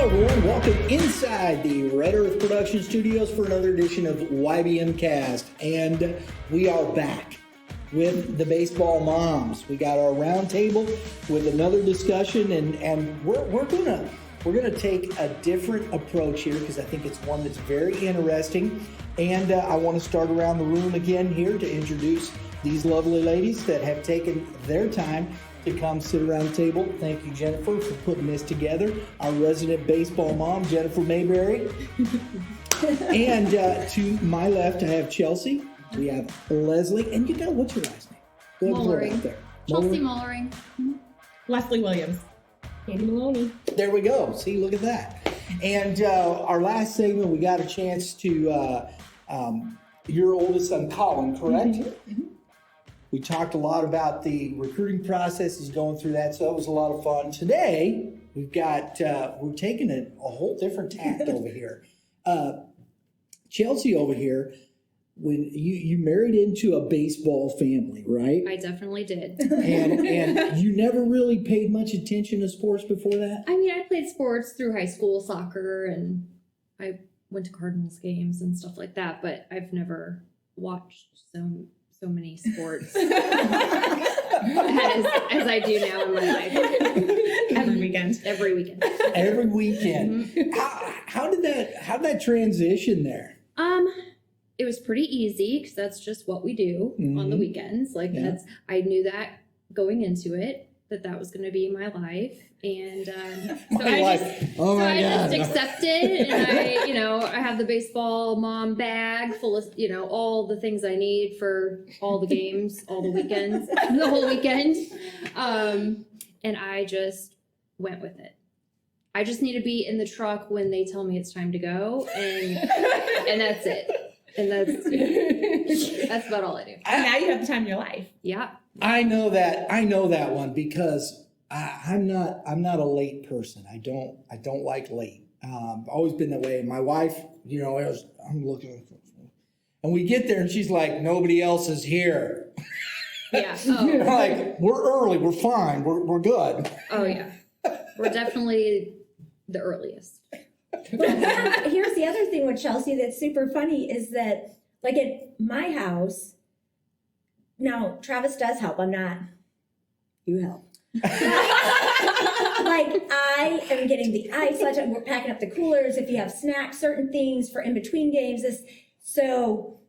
everyone. Welcome inside the Red Earth Production Studios for another edition of YBMcast. And we are back with the baseball moms. We got our round table with another discussion, and we're gonna take a different approach here because I think it's one that's very interesting. And I want to start around the room again here to introduce these lovely ladies that have taken their time to come sit around the table. Thank you, Jennifer, for putting this together. Our resident baseball mom, Jennifer Mayberry. And to my left, I have Chelsea. We have Leslie. And you got, what's your last name? Mullering. Chelsea Mullering. Leslie Williams. Andy Maloney. There we go. See, look at that. And our last segment, we got a chance to, your oldest son, Colin, correct? Mm-hmm. We talked a lot about the recruiting process. He's going through that, so that was a lot of fun. Today, we've got, we're taking a whole different tack over here. Chelsea over here, when you married into a baseball family, right? I definitely did. And you never really paid much attention to sports before that? I mean, I played sports through high school, soccer, and I went to Cardinals games and stuff like that, but I've never watched so many sports as I do now in my life. Every weekend. Every weekend. Every weekend. Mm-hmm. How did that transition there? It was pretty easy because that's just what we do on the weekends. Like I knew that going into it, that was going to be my life. And so I just accepted, and I have the baseball mom bag full of, all the things I need for all the games, all the weekends, the whole weekend. And I just went with it. I just need to be in the truck when they tell me it's time to go, and that's it. And that's about all I do. And now you have the time in your life. Yeah. I know that one because I'm not a late person. I don't like late. I've always been that way. My wife, I'm looking, and we get there and she's like, nobody else is here. Yeah. We're like, we're early, we're fine, we're good. Oh yeah. We're definitely the earliest. But here's the other thing with Chelsea that's super funny is that, like at my house, now Travis does help. I'm not. You help. Like I am getting the ice. We're packing up the coolers. If you have snacks, certain things for in between games. So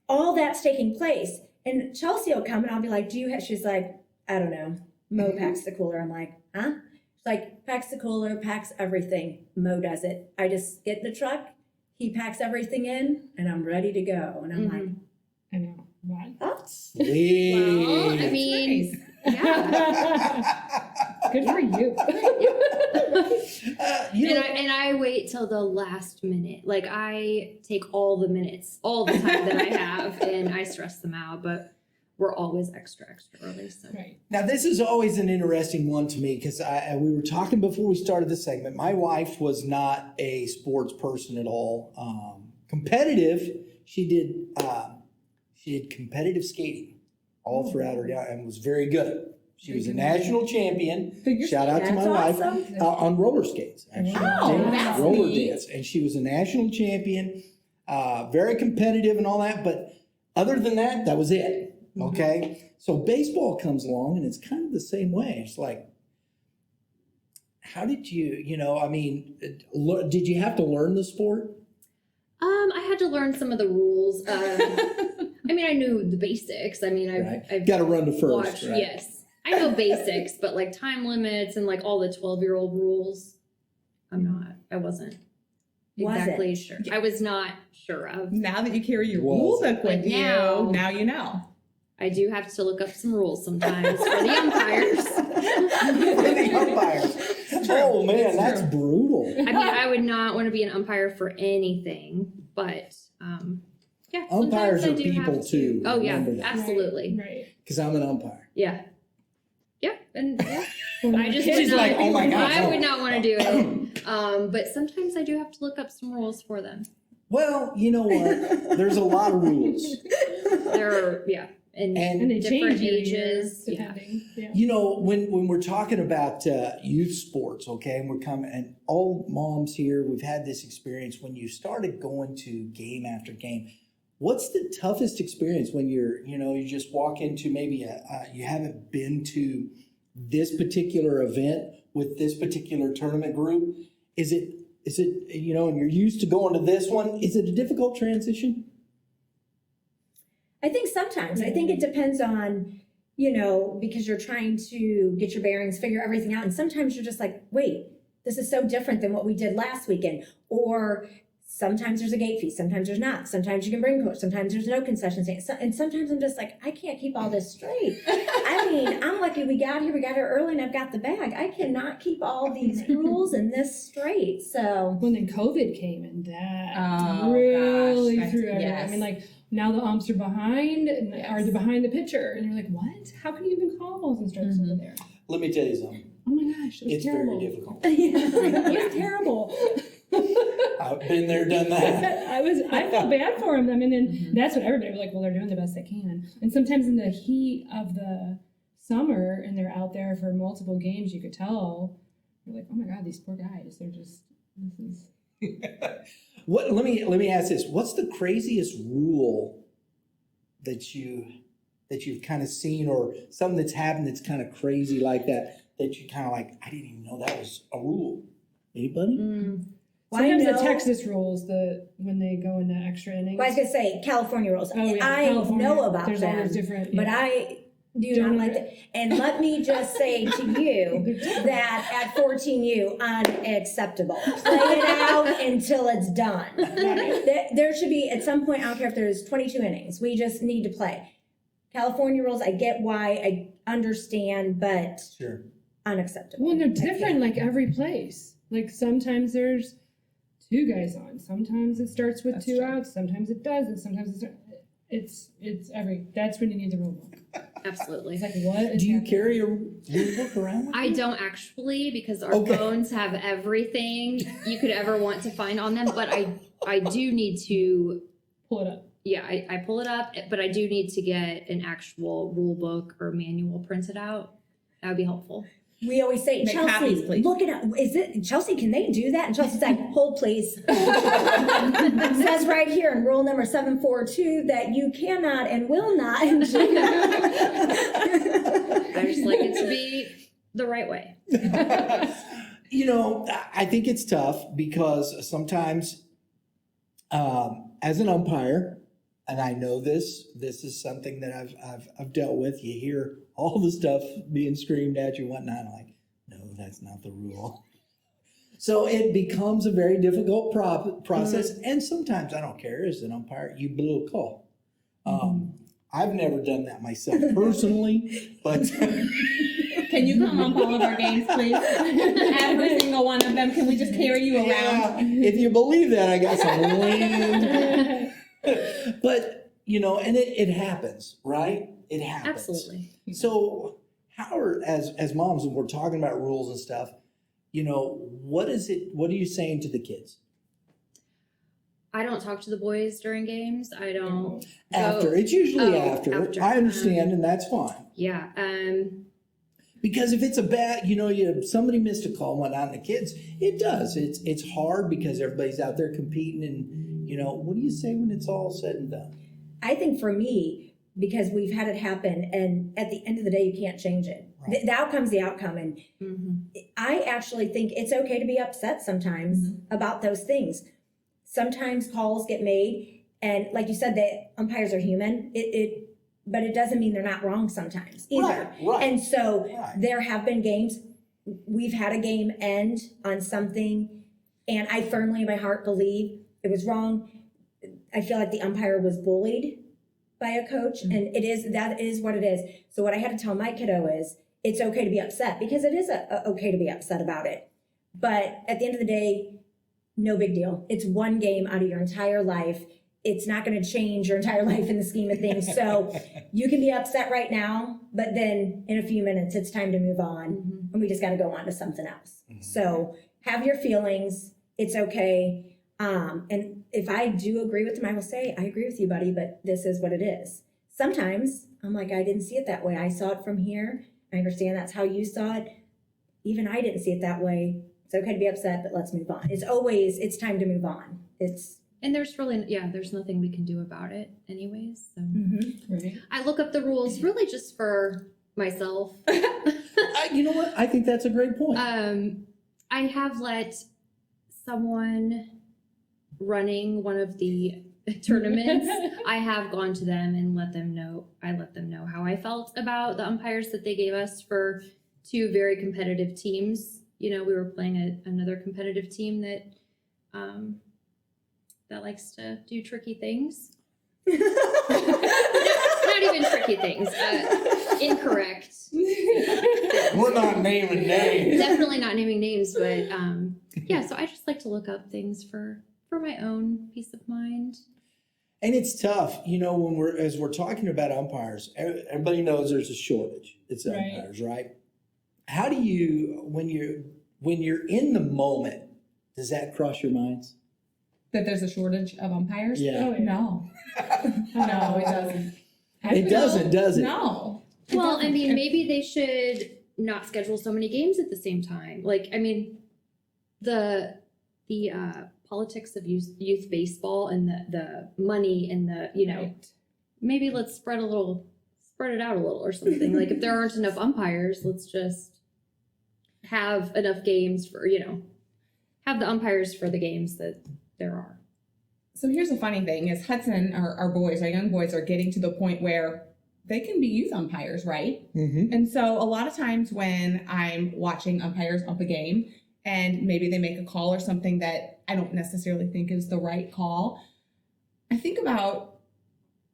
all that's taking place. And Chelsea will come and I'll be like, "Do you have?" She's like, "I don't know." Mo packs the cooler. I'm like, "Huh?" Like packs the cooler, packs everything. Mo does it. I just get in the truck, he packs everything in, and I'm ready to go. And I'm like, I know. Right. oh. Sweet. Well, I mean, yeah. Good for you. And I wait till the last minute. Like I take all the minutes, all the time that I have, and I stress them out. But we're always extra early. So. Right. Now, this is always an interesting one to me because we were talking before we started the segment. My wife was not a sports person at all. Competitive, she did competitive skating all throughout her life and was very good. She was a national champion. Shout out to my wife on roller skates. Actually, that's roller neat. dance, and she was a national champion. Very competitive and all that, but other than that, that was it. Okay, so baseball comes along and it's kind of the same way. It's like, how did you, did you have to learn the sport? I had to learn some of the rules. I mean, I knew the basics. I mean, I've got to run to first. watched, right? Yes, I know basics, but like time limits and like all the 12-year-old rules, I wasn't exactly sure. I was not sure of. Now that you carry your rule book with you, now you know. I do have to look up some rules sometimes for the umpires. For the umpires. Oh man, that's brutal. I mean, I would not want to be an umpire for anything, but yeah. Umpires I are do people have to. too. Oh yeah, Remember that. absolutely. Right. Because I'm an umpire. Yeah. Yeah, and I just She's would not, like, oh my God. I would not want to do it. But sometimes I do have to look up some rules for them. Well, you know what? There's a lot of rules. There are, yeah. and they different change every ages. year, depending. Yeah. You know, when we're talking about youth sports, okay, and we're coming, and all moms here, we've had this experience when you started going to game after game. What's the toughest experience when you just walk into maybe you haven't been to this particular event with this particular tournament group? Is it, and you're used to going to this one, is it a difficult transition? I think sometimes. I think it depends on, because you're trying to get your bearings, figure everything out. And sometimes you're just like, wait, this is so different than what we did last weekend. Or sometimes there's a gate fee, sometimes there's not. Sometimes you can bring coach, sometimes there's no concession stand. And sometimes I'm just like, I can't keep all this straight. I mean, I'm lucky we got here early and I've got the bag. I cannot keep all these rules and this straight. So when then COVID came and that really threw everything. Yes. I mean, like now the umps are behind and are behind the pitcher, and you're like, what? How can you even call balls and strikes over there? Let me tell you something. Oh my gosh, it was terrible. Very difficult. It was terrible. I've been there, done that. I felt bad for him. I mean, then that's when everybody was like, well, they're doing the best they can. And sometimes in the heat of the summer and they're out there for multiple games, you could tell, you're like, oh my God, these poor guys, they're just, this is. Let me ask this. What's the craziest rule that you've kind of seen, or something that's happened that's kind of crazy like that you kind of like, I didn't even know that was a rule? Anybody? Sometimes the Texas rules, when they go into extra innings. Well, I was going to say California rules. Oh, yeah, I California. know about There's them, all those different, but yeah. I do not like that. And let me just say to you that at 14U, unacceptable. Play it out until it's done. There should be, at some point, I don't care if there's 22 innings, we just need to play. California rules, I get why, I understand, but Sure. unacceptable. Well, and they're different like every place. Like sometimes there's 2 guys on. Sometimes it starts with 2 outs. Sometimes it doesn't. Sometimes that's when you need the rule book. Absolutely. It's like, what is Do you happening? carry a rule book around with I you? don't actually, because our Okay. phones have everything you could ever want to find on them. But I do need to, Pull it up. yeah, I pull it up, but I do need to get an actual rule book or manual printed out. That would be helpful. We always say, Make Chelsea, copies, please. look it up. Is it, Chelsea, can they do that? And Chelsea's like, hold please. It says right here in rule number 742 that you cannot and will not. I just like it to be the right way. I think it's tough because sometimes, as an umpire, and I know this is something that I've dealt with. You hear all the stuff being screamed at you and whatnot. I'm like, no, that's not the rule. So it becomes a very difficult process. Mm-hmm. And sometimes, I don't care, as an umpire, you blew a call. I've never done that myself personally, but Can you come on all of our games, please? Every single one of them. Can we just carry you around? If you believe that, I got some land. But, and it happens, right? It happens. Absolutely. So how are, as moms, when we're talking about rules and stuff, what are you saying to the kids? I don't talk to the boys during games. I don't. After. It's usually after. I understand, and that's fine. Yeah. Because if it's a bad, somebody missed a call and whatnot, and the kids, it does. It's hard because everybody's out there competing, and what do you say when it's all said and done? I think for me, because we've had it happen, and at the end of the day, you can't change it. Right. The outcome's the outcome, and I actually think it's okay to be upset sometimes about those things. Sometimes calls get made, and like you said, the umpires are human. But it doesn't mean they're not wrong sometimes either. Right. And so there have been games, we've had a game end on something, and I firmly in my heart believe it was wrong. I feel like the umpire was bullied by a coach, and that is what it is. So what I had to tell my kiddo is, it's okay to be upset, because it is okay to be upset about it. But at the end of the day, no big deal. It's one game out of your entire life. It's not going to change your entire life in the scheme of things. So you can be upset right now, but then in a few minutes, it's time to move on, and we just got to go on to something else. So have your feelings. It's okay. And if I do agree with them, I will say, I agree with you, buddy, but this is what it is. sometimes I'm like, I didn't see it that way. I saw it from here. I understand that's how you saw it. Even I didn't see it that way. It's okay to be upset, but let's move on. It's time to move on. And there's really, there's nothing we can do about it anyways. So Right. I look up the rules really just for myself. You know what? I think that's a great point. I have let someone running one of the tournaments, I have gone to them and let them know how I felt about the umpires that they gave us for two very competitive teams. We were playing another competitive team that likes to do tricky things. Not even tricky things. Incorrect. We're not naming names. Definitely not naming names, but so I just like to look up things for my own peace of mind. And it's tough, when we're talking about umpires, everybody knows there's a shortage. It's umpires, right? How do you, when you're in the moment, does that cross your minds? That there's a shortage of umpires? Yeah. Oh, yeah. No. No, it doesn't. It doesn't, does it? No. Well, I mean, maybe they should not schedule so many games at the same time. The politics of youth baseball and the money and maybe let's spread it out a little or something. Like if there aren't enough umpires, let's just have enough games for, have the umpires for the games that there are. So here's the funny thing is Hudson, our young boys are getting to the point where they can be youth umpires, right? Mm-hmm. And so a lot of times when I'm watching umpires ump a game and maybe they make a call or something that I don't necessarily think is the right call, I think about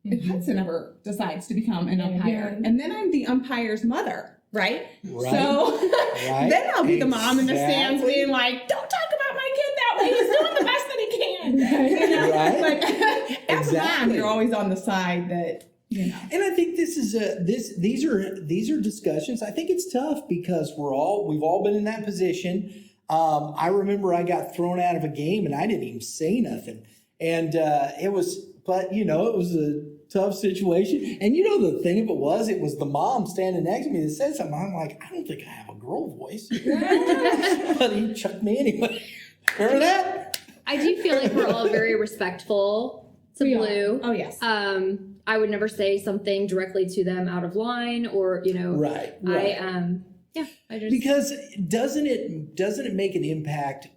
if Hudson ever decides to become an umpire, and then I'm the umpire's mother, right? So then I'll be the mom in the stands being like, don't talk about my kid that way. He's doing the best that he can. Right. But as a mom, you're always on the side that, And I think these are discussions. I think it's tough because we've all been in that position. I remember I got thrown out of a game and I didn't even say nothing. And it was a tough situation. And the thing of it was the mom standing next to me that said something. I'm like, I don't think I have a girl voice. But he chucked me anyway. Remember that? I do feel like we're all very respectful to Blue. Oh, yes. I would never say something directly to them out of line or, Right. I just. Because doesn't it make an impact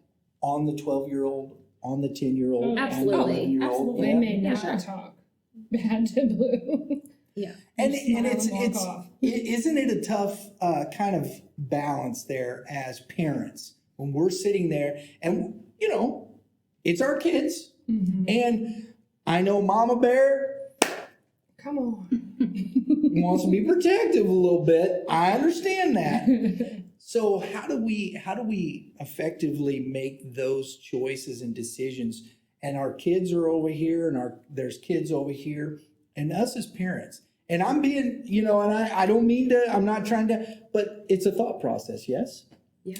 on the 12-year-old, on the 10-year-old, Absolutely. on the 11-year-old? Absolutely. They may Yeah, never talk bad to Blue. Yeah. And Smile it's and walk off. isn't it a tough kind of balance there as parents when we're sitting there and it's our kids and I know Mama Bear Come on. wants to be protective a little bit. I understand that. So how do we effectively make those choices and decisions? And our kids are over here and there's kids over here and us as parents. And I'm being, and I don't mean to, I'm not trying to, but it's a thought process, yes? Yeah.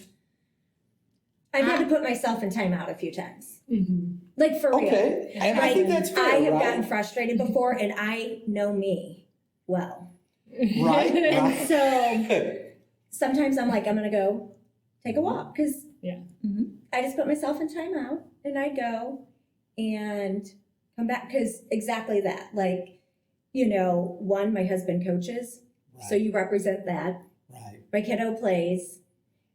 I've had to put myself in timeout a few times. Like for real. Okay. And I think that's fair, I have right? gotten frustrated before and I know me well. Right. And so sometimes I'm like, I'm going to go take a walk because I just put myself in timeout and I go and come back because exactly that. Like, one, my husband coaches, so you represent that. Right. My kiddo plays.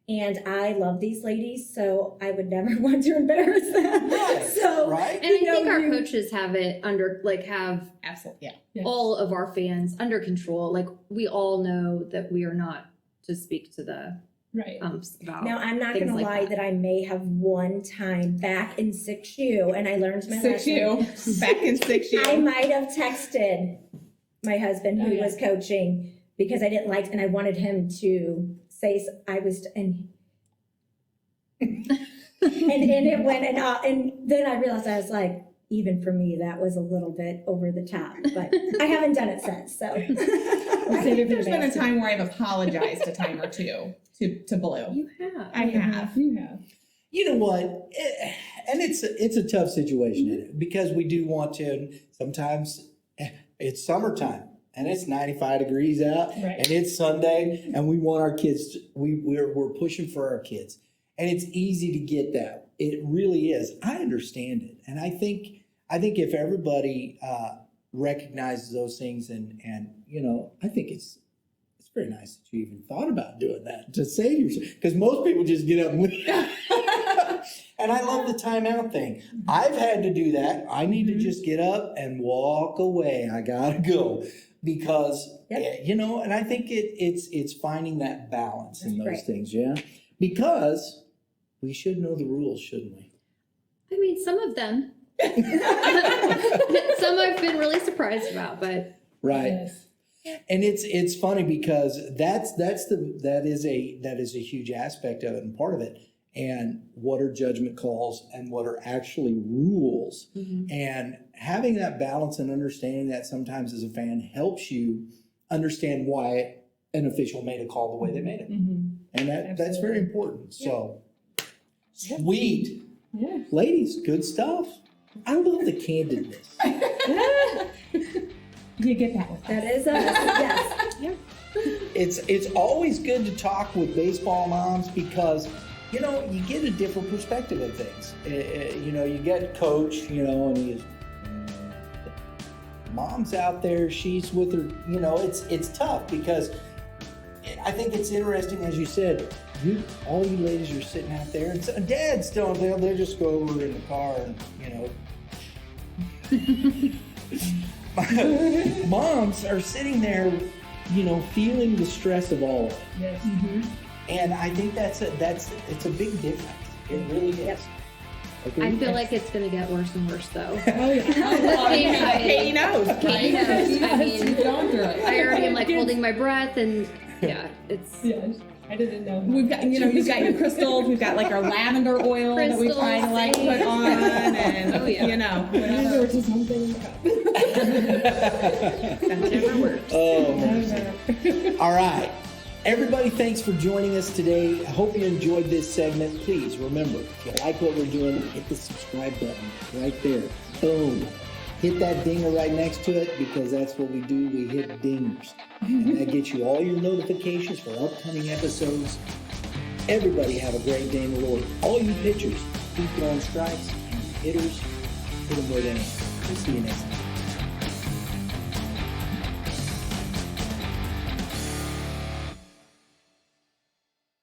And I love these ladies, so I would never want to embarrass them. Right. So, right. And I think our coaches have it have Absolutely. Yeah. Yes. all of our fans under control. Like we all know that we are not to speak to the Right. umps about. now I'm not going to things like lie that I may have one time back in 6U, and I learned my lesson. 6U. Back in 6U. I might have texted my husband who was coaching because I didn't like, and I wanted him to say I was, and it went, and then I realized I was like, even for me, that was a little bit over the top, but I haven't done it since, so. I think there's been a time where I've apologized a time or two to Blue. You have. I have. You have. You know what? And it's a tough situation because we do want to, sometimes it's summertime and it's 95 degrees out, Right. and it's Sunday, and we want our kids. We're pushing for our kids, and it's easy to get that. It really is. I understand it, and I think if everybody recognizes those things, and I think it's very nice that you even thought about doing that to save yourself, because most people just get up and leave. And I love the timeout thing. I've had to do that. I need to just get up and walk away. I gotta go because and I think it's finding that balance in those things, because we should know the rules, shouldn't we? I mean, some of them. Some I've been really surprised about, but right. Yes. And it's funny because that is a huge aspect of it and part of it. And what are judgment calls and what are actually rules, and having that balance and understanding that sometimes as a fan helps you understand why an official made a call the way they made it, and that's very important. So sweet, ladies, good stuff. I love the candidness. You get that with That is us. Yes. It's always good to talk with baseball moms because you get a different perspective of things. You get coach, and he's mom's out there. She's with her. It's tough because I think it's interesting, as you said. All you ladies are sitting out there, and dads don't. They'll just go over in the car and moms are sitting there, feeling the stress of all of it. Yes. And I think it's a big difference. It really is. Yep. I feel like it's going to get worse and worse, though. Oh, yeah. Katie knows. Katie knows. I mean, You've gone through it. I already am holding my breath, and it's. Yeah, I didn't know. We've got, you've got your crystals. We've got our lavender oil that we try to put on, and There was just one thing in the cup. That never works. Oh, all right. Everybody, thanks for joining us today. I hope you enjoyed this segment. Please remember, if you like what we're doing, hit the subscribe button right there. Boom. Hit that dinger right next to it because that's what we do. We hit dingers. And that gets you all your notifications for upcoming episodes. Everybody have a great day in the Lord. All you pitchers, keep throwing strikes, and hitters, hit them where they are. We'll see you next time.